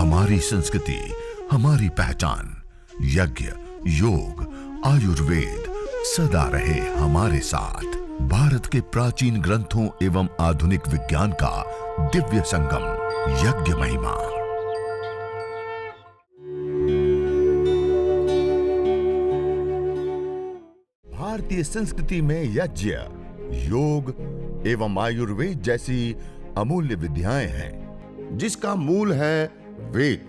हमारी संस्कृति, हमारी पहचान। यज्ञ, योग, आयुर्वेद सदा रहे हमारे साथ। भारत के प्राचीन ग्रंथों एवं आधुनिक विज्ञान का दिव्य संगम, यज्ञ महिमा। भारतीय संस्कृति में यज्ञ, योग एवं आयुर्वेद जैसी अमूल्य विद्याएं हैं, जिसका मूल है वेद।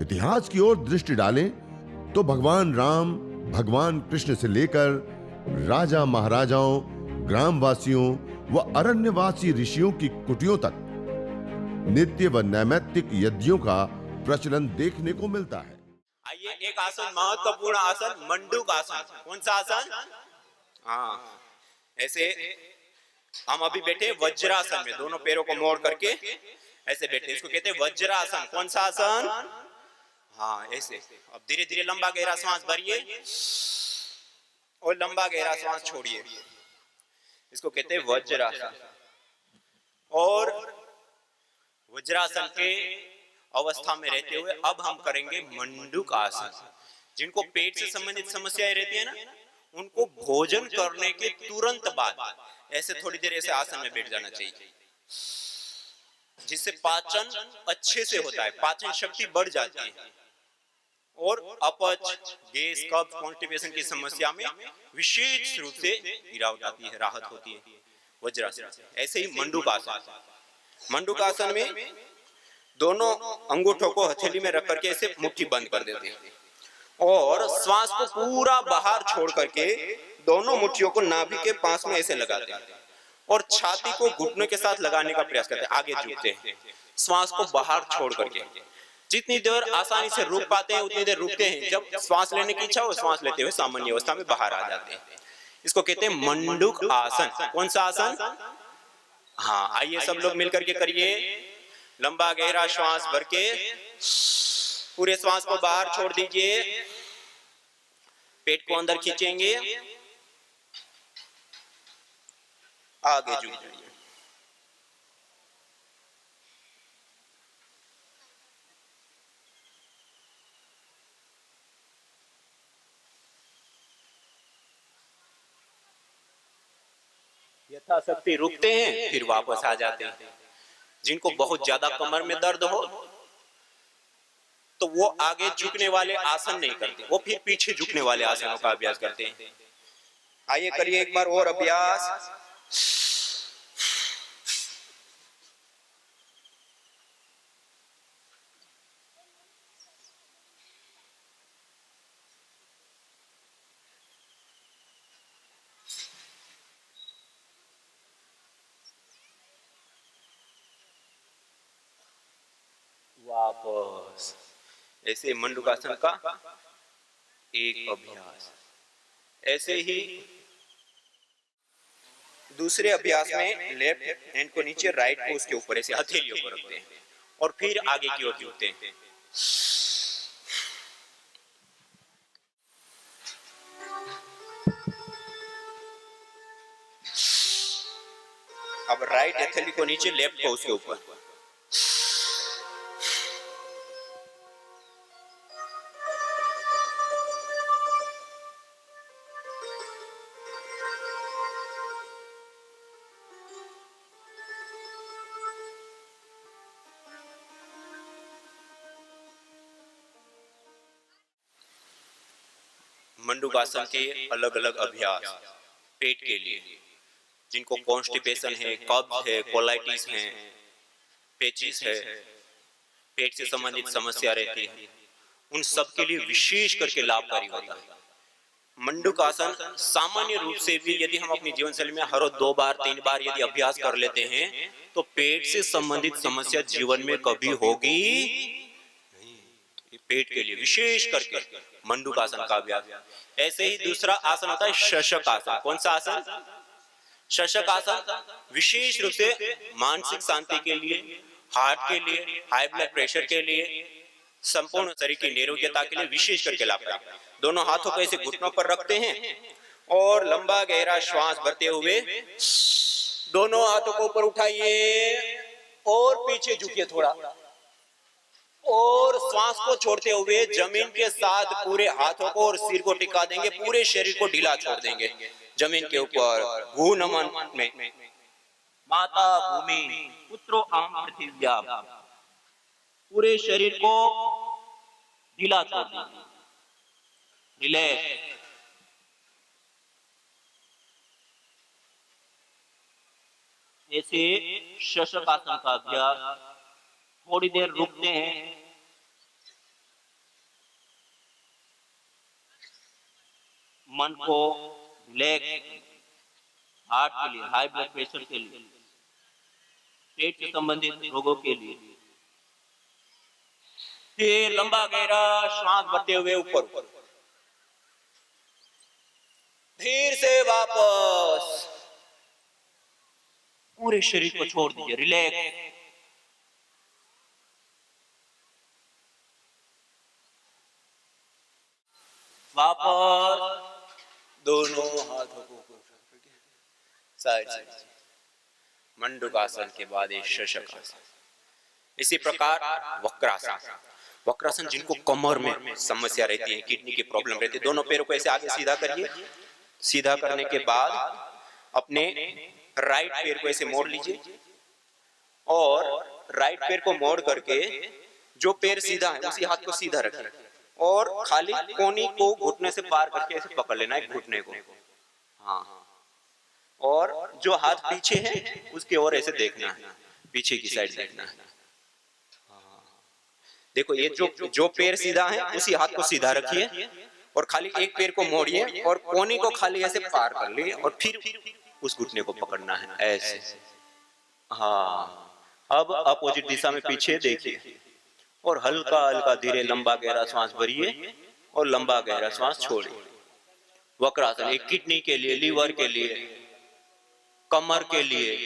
इतिहास की ओर दृष्टि डालें तो भगवान राम, भगवान कृष्ण से लेकर राजा महाराजाओं, ग्रामवासियों व अरण्यवासी ऋषियों की कुटियों तक नित्य व नैमित्तिक यज्ञों का प्रचलन देखने को मिलता है। आइए, एक आसन, महत्वपूर्ण आसन, मंडूक आसन। कौन सा आसन? हाँ, ऐसे हम अभी बैठे वज्रासन में, दोनों पैरों को मोड़ करके ऐसे बैठे, इसको कहते हैं वज्रासन। कौन सा आसन? हाँ, ऐसे। अब धीरे धीरे लंबा गहरा सांस भरिए और लंबा गहरा सांस छोड़िए, इसको कहते हैं वज्रासन। और वज्रासन के अवस्था में रहते हुए अब हम करेंगे मंडूक आसन। जिनको पेट से संबंधित समस्याएं रहती है ना, उनको भोजन करने के तुरंत बाद ऐसे थोड़ी देर ऐसे आसन में बैठ जाना चाहिए, जिससे पाचन अच्छे से होता है, पाचन शक्ति बढ़ जाती है और अपच, गैस, कब्ज, कॉन्स्टिपेशन की समस्या में विशेष रूप से गिरावट आती है, राहत होती है वज्रासन। ऐसे ही मंडूक आसन। मंडूक आसन में दोनों अंगूठों को हथेली में रख करके ऐसे मुट्ठी बंद कर देते हैं और श्वास को पूरा बाहर छोड़ करके दोनों मुट्ठियों को नाभि के पास में ऐसे लगाते हैं और छाती को घुटनों के साथ लगाने का प्रयास करते हैं, आगे झुकते हैं, श्वास को बाहर छोड़ करके। जितनी देर आसानी से रुक पाते हैं उतनी देर रुकते हैं। जब श्वास लेने की इच्छा हो, श्वास लेते हुए सामान्य अवस्था में बाहर आ जाते हैं। इसको कहते हैं मंडूक आसन। कौन सा आसन? हाँ, आइए सब लोग मिलकर के करिए। लंबा गहरा श्वास भर के पूरे श्वास को बाहर छोड़ दीजिए, पेट को अंदर खींचेंगे, आगे झुक जाइए। यथाशक्ति रुकते हैं, फिर वापस आ जाते हैं। जिनको बहुत ज्यादा कमर में दर्द हो तो वो आगे झुकने वाले आसन नहीं करते, वो फिर पीछे झुकने वाले आसनों का अभ्यास करते हैं। आइए करिए एक बार और अभ्यास। वापस। ऐसे मंडूकासन का एक अभ्यास। ऐसे ही दूसरे अभ्यास में लेफ्ट हैंड को नीचे, राइट को उसके ऊपर ऐसे हथेलियों को रखते हैं और फिर आगे की ओर झुकते हैं। अब राइट हथेली को नीचे, लेफ्ट को उसके ऊपर। मंडूकासन के अलग अलग अभ्यास पेट के लिए। जिनको कॉन्स्टिपेशन है, कब्ज है, कोलाइटिस है, पेचिस है, पेट से संबंधित समस्या रहती है, उन सब के लिए विशेष करके लाभकारी होता है मंडूकासन। सामान्य रूप से भी यदि हम अपनी जीवन शैली में हर रोज 2 बार 3 बार यदि अभ्यास कर लेते हैं तो पेट से संबंधित समस्या जीवन में कभी होगी नहीं। पेट के लिए विशेष करके मंडूकासन का अभ्यास। ऐसे ही दूसरा आसन होता है शशक आसन। कौन सा आसन? शशक आसन विशेष रूप से मानसिक शांति के लिए, हार्ट के लिए, हाई ब्लड प्रेशर के लिए, संपूर्ण शरीर की निरोग्यता के लिए विशेष करके लाभकारी। दोनों हाथों को ऐसे घुटनों पर रखते हैं और लंबा गहरा श्वास भरते हुए दोनों हाथों को ऊपर उठाइए और पीछे झुकिए थोड़ा। श्वास को छोड़ते हुए जमीन के साथ पूरे हाथों को और सिर को टिका देंगे, पूरे शरीर को ढीला छोड़ देंगे जमीन के ऊपर। भू नमन में माता भूमि पुत्रो अहम पृथिव्या, पूरे शरीर को ढीला छोड़ देंगे, रिलैक्स। ऐसे शशक आसन का अभ्यास थोड़ी देर रुकते हैं, मन को रिलैक्स, हार्ट के लिए, हाई ब्लड प्रेशर के लिए, पेट से संबंधित रोगों के लिए। फिर लंबा गहरा श्वास भरते हुए ऊपर, फिर से वापस पूरे शरीर को छोड़ दीजिए, रिलैक्स। वापस दोनों हाथों को साइड से, मंडूकासन के बाद एक शशक आसन। इसी प्रकार वक्रासन। वक्रासन जिनको कमर में समस्या रहती है, किडनी की प्रॉब्लम रहती है, दोनों पैरों को ऐसे आगे सीधा करिए। सीधा करने के बाद अपने राइट पैर को ऐसे मोड़ लीजिए और राइट पैर को मोड़ करके जो पैर सीधा है उसी हाथ को सीधा रखिए और खाली कोनी को घुटने से पार करके ऐसे पकड़ लेना है घुटने को। हाँ, और जो हाथ पीछे है उसकी ओर ऐसे देखना है, पीछे की साइड देखना है। देखो ये जो पैर सीधा है उसी हाथ को सीधा रखिए और खाली एक पैर को मोड़िए और कोनी को खाली ऐसे पार कर लिए और फिर उस घुटने को पकड़ना है ऐसे। हाँ, अब अपोजिट दिशा में पीछे देखिए और हल्का हल्का धीरे लंबा गहरा श्वास भरिए और लंबा गहरा श्वास छोड़िए। वक्रासन एक किडनी के लिए, लीवर के लिए, कमर के लिए।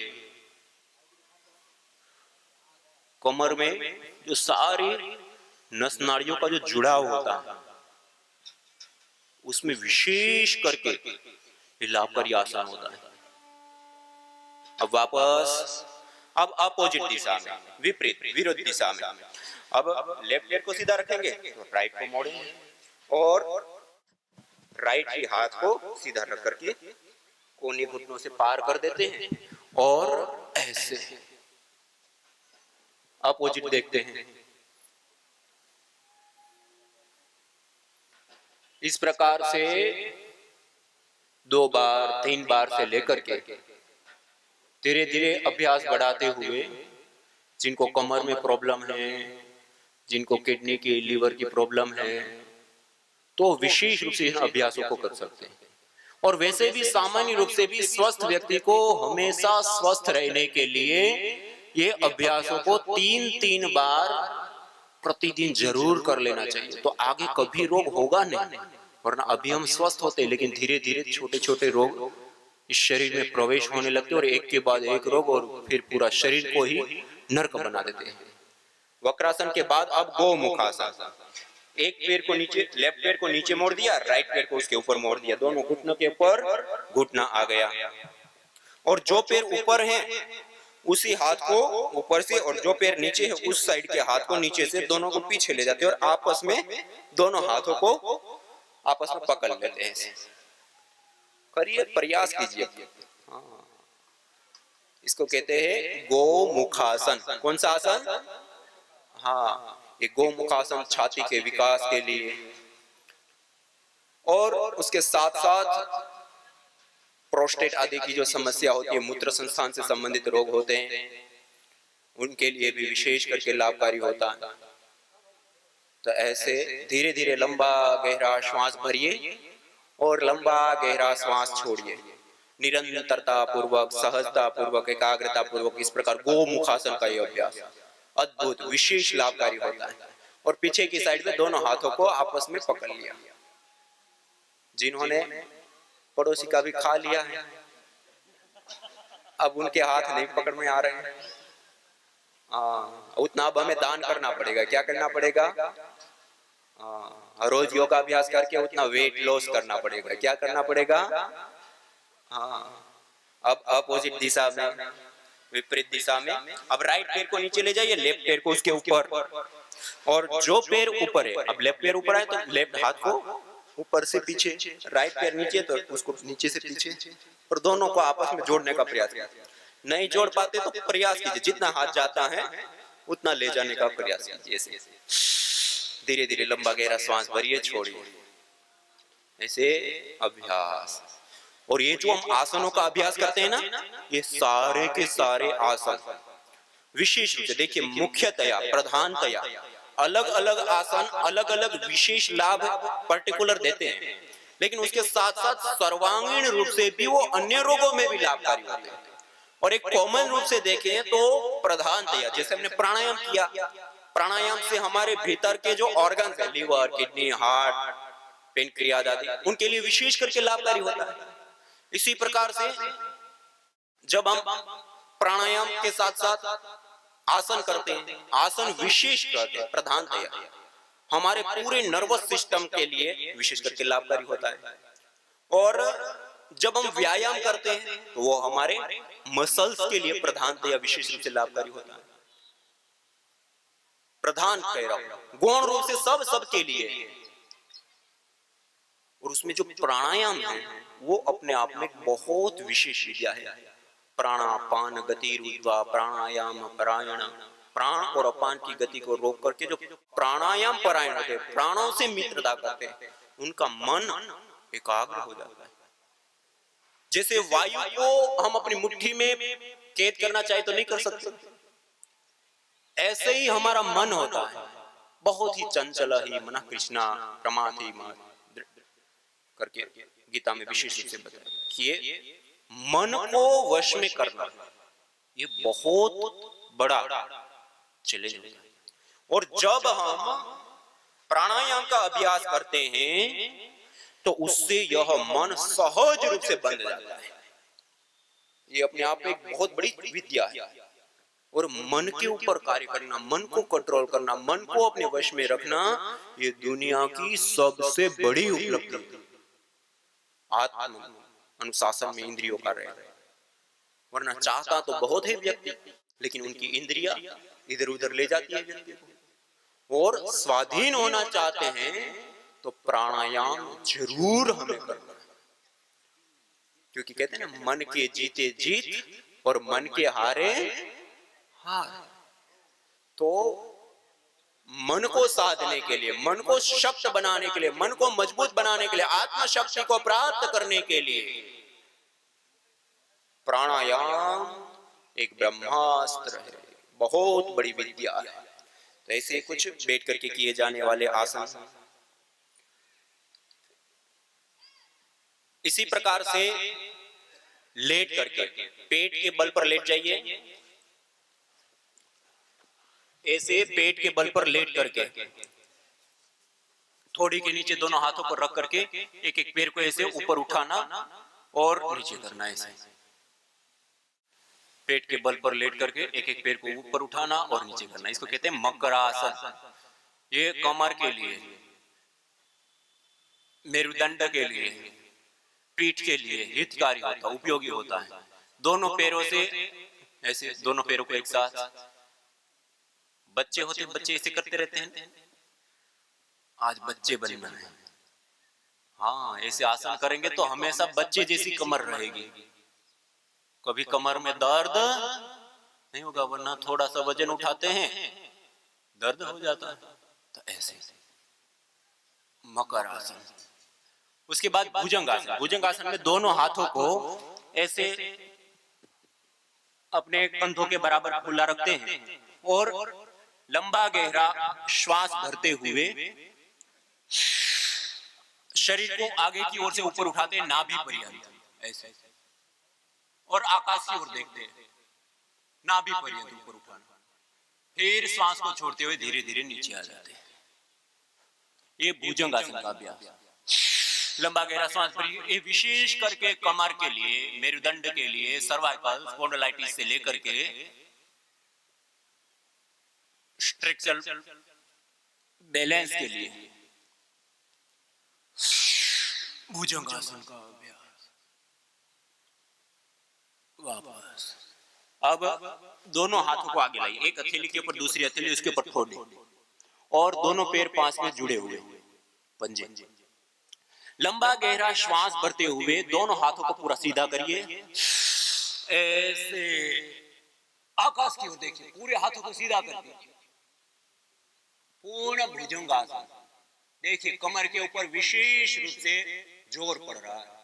कमर में जो सारी नस नाड़ियों का जो जुड़ाव होता है उसमें विशेष करके लाभकारी आसन होता है। अब वापस, अब अपोजिट दिशा में, विपरीत विरोध दिशा में। अब लेफ्ट पैर को सीधा रखेंगे तो राइट को मोड़ेंगे और राइट ही हाथ को सीधा रख करके कोने घुटनों से पार कर देते हैं और ऐसे अपोजिट देखते हैं। इस प्रकार से 2 बार 3 बार से लेकर के धीरे धीरे अभ्यास बढ़ाते हुए जिनको कमर में प्रॉब्लम है, जिनको किडनी की, लीवर की प्रॉब्लम है, तो विशेष रूप से इन अभ्यासों को कर सकते हैं। और वैसे भी सामान्य रूप से भी स्वस्थ व्यक्ति को हमेशा स्वस्थ रहने के लिए ये अभ्यासों को 3-3 बार प्रतिदिन जरूर कर लेना चाहिए, तो आगे कभी रोग होगा नहीं। वरना अभी हम स्वस्थ होते हैं लेकिन धीरे धीरे छोटे छोटे रोग इस शरीर में प्रवेश होने लगते और एक के बाद एक रोग और फिर पूरा शरीर को ही नरक बना देते हैं। वक्रासन के बाद अब गोमुखासन। एक पैर को नीचे, लेफ्ट पैर को नीचे मोड़ दिया, राइट पैर को उसके ऊपर मोड़ दिया, दोनों घुटनों के ऊपर घुटना आ गया और जो पैर ऊपर है उसी हाथ को ऊपर से और जो पैर नीचे है उस साइड के हाथ को नीचे से दोनों को पीछे ले जाते हैं और आपस में दोनों हाथों को आपस में पकड़ लेते हैं। करिए, प्रयास कीजिए। इसको कहते हैं गोमुखासन। कौन सा आसन? हाँ, ये गोमुखासन छाती के विकास के लिए और उसके साथ साथ प्रोस्टेट आदि की जो समस्या होती है, मूत्र संस्थान से संबंधित रोग होते हैं, उनके लिए भी विशेष करके लाभकारी होता है। तो ऐसे धीरे धीरे लंबा गहरा श्वास भरिए और लंबा गहरा श्वास छोड़िए, निरंतरता पूर्वक, सहजता पूर्वक, एकाग्रता पूर्वक। इस प्रकार गोमुखासन का यह अभ्यास अद्भुत विशेष लाभकारी होता है। और पीछे की साइड में दोनों हाथों को आपस में पकड़ लिया। जिन्होंने पड़ोसी का भी खा लिया है, अब उनके हाथ नहीं पकड़ में आ रहे हैं, उतना अब हमें दान करना पड़ेगा। क्या करना पड़ेगा? रोज योगाभ्यास करके उतना वेट लॉस करना पड़ेगा। क्या करना पड़ेगा? अब अपोजिट दिशा में, विपरीत दिशा में, अब राइट पैर को नीचे ले जाइए, लेफ्ट पैर को उसके ऊपर और जो पैर ऊपर है, अब लेफ्ट पैर ऊपर है तो लेफ्ट हाथ को ऊपर से पीछे, राइट पैर नीचे तो उसको नीचे से पीछे, और दोनों को आपस में जोड़ने का प्रयास कीजिए। नहीं जोड़ पाते तो प्रयास कीजिए, जितना हाथ जाता है उतना ले जाने का प्रयास कीजिए। ऐसे धीरे धीरे लंबा गहरा श्वास भरिए, छोड़िए, ऐसे अभ्यास। और ये जो हम आसनों का अभ्यास करते हैं ना, ये सारे के सारे आसन विशेष रूप से देखिए, मुख्यतया प्रधानतया अलग अलग आसन अलग अलग विशेष लाभ पर्टिकुलर देते हैं, लेकिन उसके साथ साथ सर्वांगीण रूप से भी वो अन्य रोगों में भी लाभकारी होते हैं। और एक कॉमन रूप से देखें तो प्रधानतया, जैसे हमने प्राणायाम किया, प्राणायाम से हमारे भीतर के जो ऑर्गन्स है, लीवर, किडनी, हार्ट, पेनक्रियाज आदि, उनके लिए विशेष करके लाभकारी होता है। इसी प्रकार से जब हम प्राणायाम के साथ साथ आसन करते हैं, आसन विशेष करके प्रधानतया हमारे पूरे नर्वस सिस्टम के लिए विशेष करके लाभकारी होता है। और जब हम व्यायाम करते हैं तो वो हमारे मसल्स के लिए प्रधानतया विशेष रूप से लाभकारी होता है। प्रधान कह रहा हूं, गौण रूप से सबके लिए। और उसमें जो प्राणायाम है वो अपने आप में बहुत विशेष विद्या है। प्राणापान गति रुद्वा प्राणायाम परायण, प्राण और अपान की गति को रोक करके जो प्राणायाम परायण होते हैं, प्राणों से मित्रता करते हैं, उनका मन एकाग्र हो जाता है। जैसे वायु को हम अपनी मुट्ठी में कैद करना चाहे तो नहीं कर सकते, ऐसे ही हमारा मन होता है, बहुत ही चंचल ही मन कृष्णा प्रमाथि करके गीता में विशेष रूप से बताया कि ये मन को वश में करना ये बहुत बड़ा चैलेंज होता है। और जब हम प्राणायाम का अभ्यास करते हैं तो उससे यह मन सहज रूप से बंध जाता है। ये अपने आप में एक बहुत बड़ी विद्या है। और मन के ऊपर कार्य करना, मन को कंट्रोल करना, मन को अपने वश में रखना, ये दुनिया की सबसे बड़ी उपलब्धि है। आत्म अनुशासन में इंद्रियों का रहे, वरना चाहता तो बहुत है व्यक्ति, लेकिन उनकी इंद्रियां इधर उधर ले जाती है व्यक्ति को। और स्वाधीन होना चाहते हैं तो प्राणायाम जरूर हमें करना है, क्योंकि कहते हैं ना, मन के जीते जीत और मन के हारे हार। तो मन को साधने के लिए, मन को शक्त बनाने के लिए, मन को मजबूत बनाने के लिए, आत्म शक्ति को प्राप्त करने के लिए प्राणायाम एक ब्रह्मास्त्र है, बहुत बड़ी विद्या है। तो ऐसे कुछ बैठ करके किए जाने वाले आसन। इसी प्रकार से लेट करके पेट के बल पर लेट जाइए, ऐसे पेट के बल पर लेट करके थोड़ी के नीचे दोनों हाथों पर रख करके एक एक पैर को ऐसे ऊपर उठाना और नीचे करना। ऐसे पेट के बल पर लेट करके एक एक पैर को ऊपर उठाना और नीचे करना, इसको कहते हैं मकरासन। ये कमर के लिए, मेरुदंड के लिए, पीठ के लिए हितकारी होता, उपयोगी होता है। दोनों पैरों से ऐसे, दोनों पैरों को एक साथ, बच्चे होते बच्चे ऐसे करते रहते हैं, आज बच्चे बनना है। हाँ, ऐसे आसन करेंगे तो हमेशा बच्चे जैसी कमर रहेगी, कभी कमर में दर्द नहीं होगा, वरना थोड़ा सा वजन उठाते हैं दर्द हो जाता है। तो ऐसे मकर आसन। उसके बाद भुजंग आसन। भुजंग आसन में दोनों हाथों को ऐसे अपने कंधों के बराबर खुला रखते हैं और लंबा गहरा श्वास भरते हुए शरीर को आगे की ओर से ऊपर उठाते हैं, नाभि पर्यंत ऐसे, और आकाश की ओर देखते हैं, नाभि पर्यंत ऊपर उठाना, फिर श्वास को छोड़ते हुए धीरे धीरे नीचे आ जाते हैं। ये भुजंग आसन का अभ्यास। लंबा गहरा श्वास भरिए। ये विशेष करके कमर के लिए, मेरुदंड के लिए, सर्वाइकल स्पॉन्डिलाइटिस से लेकर के स्ट्रक्चरल बैलेंस के लिए भुजंगासन का अभ्यास। वापस अब दोनों हाथों को आगे लाइए, एक हथेली के ऊपर दूसरी हथेली उसके ऊपर ठोड़ी, और दोनों पैर पास में जुड़े हुए पंजे। लंबा गहरा श्वास भरते हुए दोनों हाथों को पूरा सीधा करिए, ऐसे आकाश की ओर देखिए, पूरे हाथों को सीधा कर दीजिए, पूर्ण भुजंगासन। देखिए कमर के ऊपर विशेष रूप से जोर पड़ रहा है,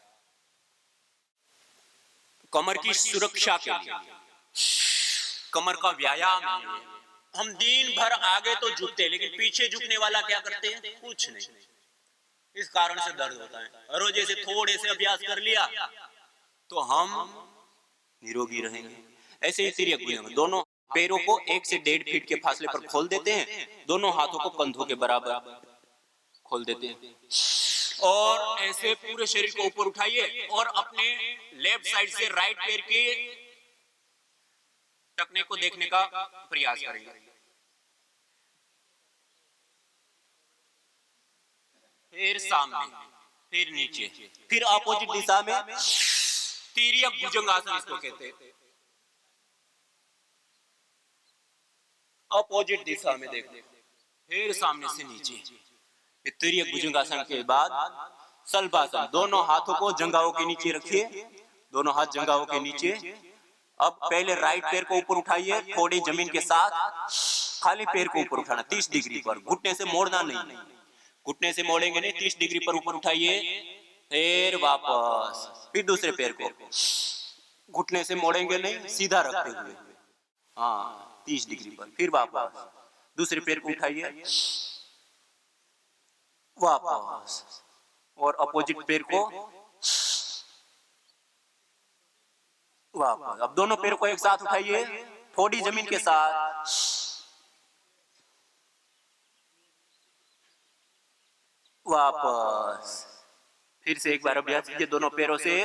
कमर की सुरक्षा के लिए, कमर का व्यायाम है। हम दिन भर आगे तो झुकते, लेकिन पीछे झुकने वाला क्या करते हैं? कुछ नहीं। इस कारण से दर्द होता है। रोज ऐसे थोड़े से अभ्यास कर लिया तो हम निरोगी रहेंगे। ऐसे ही तिर्यक भुजंग, दोनों पैरों को 1 से 1.5 फीट के फासले पर खोल देते हैं, दोनों हाथों को कंधों के बराबर खोल देते हैं और ऐसे पूरे शरीर को ऊपर उठाइए और अपने लेफ्ट साइड से राइट पैर के टखने को देखने का प्रयास करेंगे। फिर सामने, फिर नीचे, फिर अपोजिट दिशा में तिर्यक भुजंगासन इसको कहते हैं। अपोजिट दिशा में देखो, फिर सामने से नीचे। तिर्यक भुजंगासन के बाद शलभासन, दोनों हाथों को जंघाओं के नीचे रखिए, दोनों हाथ जंघाओं के नीचे। अब पहले राइट पैर को ऊपर उठाइए, थोड़ी जमीन के साथ खाली पैर को ऊपर उठाना 30 डिग्री पर, घुटने से मोड़ना नहीं, घुटने से मोड़ेंगे नहीं, 30 डिग्री पर ऊपर उठाइए, फिर वापस, फिर दूसरे पैर को घुटने से मोड़ेंगे नहीं, सीधा रखते हुए, हाँ 30 डिग्री पर, फिर वापस दूसरे पैर को उठाइए, वापस, और अपोजिट पैर को वापस। अब दोनों पैर को एक साथ उठाइए, थोड़ी जमीन के साथ, वापस, फिर से एक बार अभ्यास कीजिए दोनों पैरों से,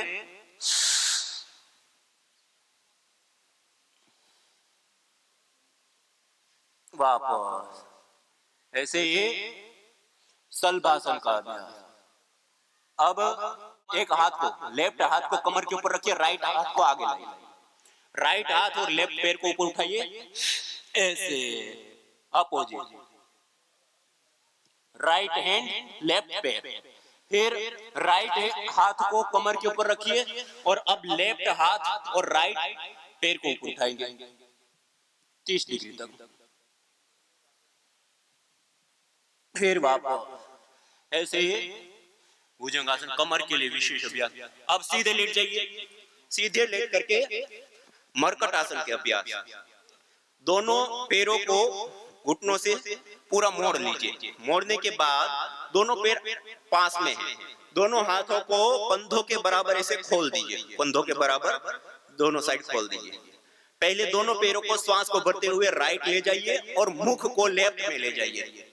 वापस। ऐसे ही शलभासन का अभ्यास। अब एक हाथ को, लेफ्ट हाथ को कमर के ऊपर रखिए, राइट हाथ को आगे लाइए, राइट हाथ और लेफ्ट पैर को ऊपर उठाइए, ऐसे अपोजिट, राइट हैंड लेफ्ट पैर, फिर राइट हाथ को कमर के ऊपर रखिए और अब लेफ्ट हाथ और राइट पैर को ऊपर उठाएंगे 30 डिग्री तक, फिर वापस। ऐसे ही भुजंगासन कमर के लिए विशेष अभ्यास। अब सीधे लेट जाइए, सीधे लेट करके मरकट आसन के अभ्यास। दोनों पैरों को घुटनों से पूरा मोड़ लीजिए, मोड़ने के बाद दोनों पैर पास में हैं, दोनों हाथों को कंधों के बराबर ऐसे खोल दीजिए, कंधों के बराबर दोनों साइड खोल दीजिए। पहले दोनों पैरों को श्वास को भरते हुए राइट ले जाइए और मुख को लेफ्ट में ले जाइए।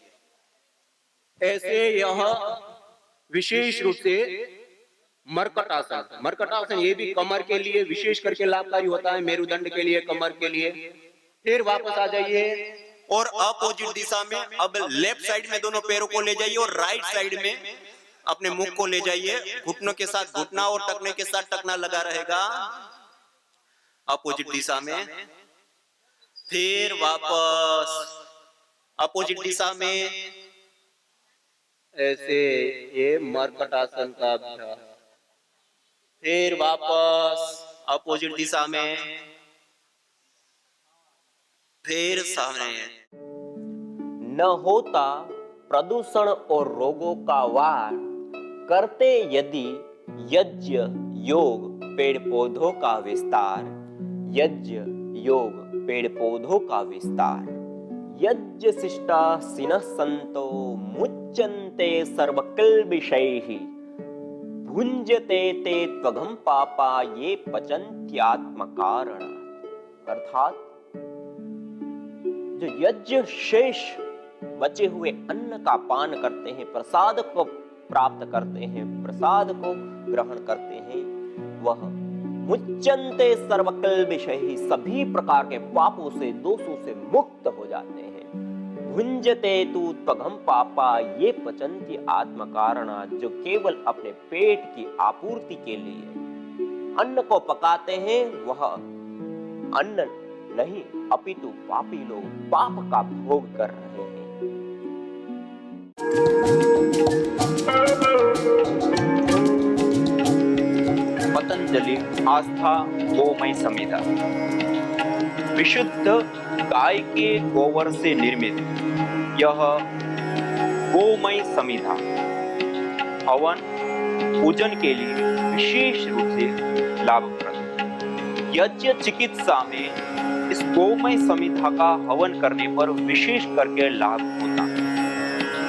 ऐसे यह विशेष रूप से मरकट आसन, मरकट आसन ये भी कमर के लिए विशेष करके लाभकारी होता है, मेरुदंड के लिए, कमर के लिए। फिर वापस आ जाइए और अपोजिट दिशा में अब लेफ्ट साइड में दोनों पैरों को ले जाइए और राइट साइड में अपने मुख को ले जाइए, घुटनों के साथ घुटना और टखने के साथ टखना लगा रहेगा अपोजिट दिशा में। फिर वापस अपोजिट दिशा में, ऐसे ये मरकट आसन का अभ्यास। फिर वापस अपोजिट दिशा में, फिर सामने। न होता प्रदूषण और रोगों का वार, करते यदि यज्ञ योग पेड़ पौधों का विस्तार, यज्ञ योग पेड़ पौधों का विस्तार। यज्ञ शिष्टा सिनः संतो मुच्यन्ते सर्वकिल्बिषैः, भुञ्जते ते त्वघं पापा ये पचन्त्यात्मकारण। अर्थात जो यज्ञ शेष बचे हुए अन्न का पान करते हैं, प्रसाद को प्राप्त करते हैं, प्रसाद को ग्रहण करते हैं, वह मुच्यन्ते सर्वकिल्बिषैः, सभी प्रकार के पापों से, दोषों से मुक्त हो जाते हैं। भुञ्जते तु त्वघं पापा ये पचन्ति आत्मकारणा, जो केवल अपने पेट की आपूर्ति के लिए अन्न को पकाते हैं, वह अन्न नहीं अपितु पापी लोग पाप का भोग कर रहे हैं। आस्था गोमय समिधा। विशुद्ध गाय के गोबर से निर्मित यह गोमय समिधा हवन पूजन के लिए विशेष रूप से लाभप्रद है। यज्ञ चिकित्सा में इस गोमय समिधा का हवन करने पर विशेष करके लाभ होता है।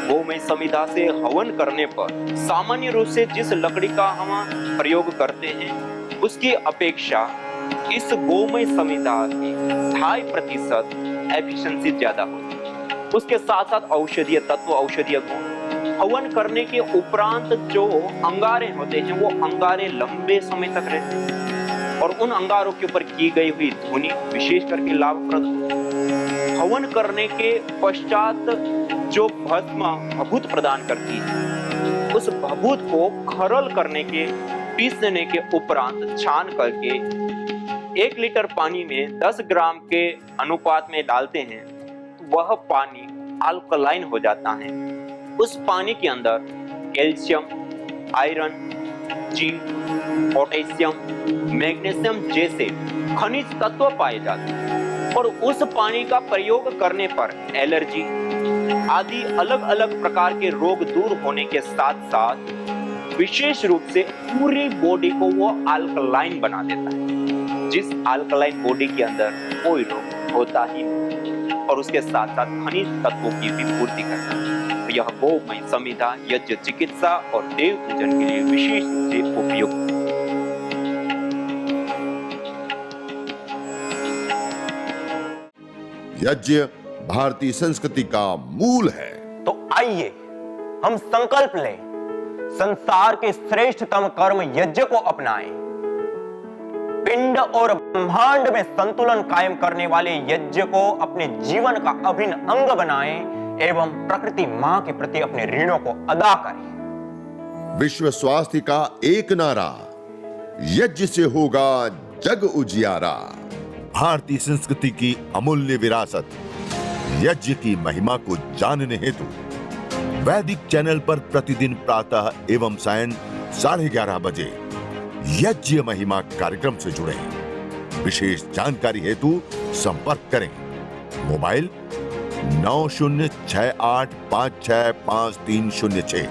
गोमय समिधा से हवन करने पर सामान्य रूप से जिस लकड़ी का हम प्रयोग करते हैं उसकी अपेक्षा इस गोमय समिधा की 2.5% एफिशिएंसी ज्यादा होती है। उसके साथ साथ औषधीय तत्व, औषधीय गुण। हवन करने के उपरांत जो अंगारे होते हैं वो अंगारे लंबे समय तक रहते हैं और उन अंगारों के ऊपर की गई हुई धुनी विशेष करके लाभप्रद है। हवन करने के पश्चात जो भस्म भभूत प्रदान करती है उस भभूत को खरल करने के, पीसने के उपरांत छान करके 1 लीटर पानी में 10 ग्राम के अनुपात में डालते हैं तो वह पानी अल्कलाइन हो जाता है। उस पानी के अंदर calcium, iron, zinc, potassium, magnesium जैसे खनिज तत्व पाए जाते हैं और उस पानी का प्रयोग करने पर एलर्जी आदि अलग अलग प्रकार के रोग दूर होने के साथ साथ विशेष रूप से पूरी बॉडी को वो अल्कलाइन बना देता है, जिस अल्कलाइन बॉडी के अंदर कोई रोग होता ही नहीं और उसके साथ साथ खनिज तत्वों की भी पूर्ति करता है। यह गोमय समिधा यज्ञ चिकित्सा और देव पूजन के लिए विशेष रूप से उपयुक्त है। यज्ञ भारतीय संस्कृति का मूल है। तो आइए हम संकल्प लें, संसार के श्रेष्ठतम कर्म यज्ञ को अपनाएं। पिंड और ब्रह्मांड में संतुलन कायम करने वाले यज्ञ को अपने जीवन का अभिन्न अंग बनाएं एवं प्रकृति मां के प्रति अपने ऋणों को अदा करें। विश्व स्वास्थ्य का एक नारा, यज्ञ से होगा जग उजियारा। भारतीय संस्कृति की अमूल्य विरासत यज्ञ की महिमा को जानने हेतु वैदिक चैनल पर प्रतिदिन प्रातः एवं सायं 11:30 बजे यज्ञ महिमा कार्यक्रम से जुड़े। विशेष जानकारी हेतु संपर्क करें। मोबाइल 9068565306।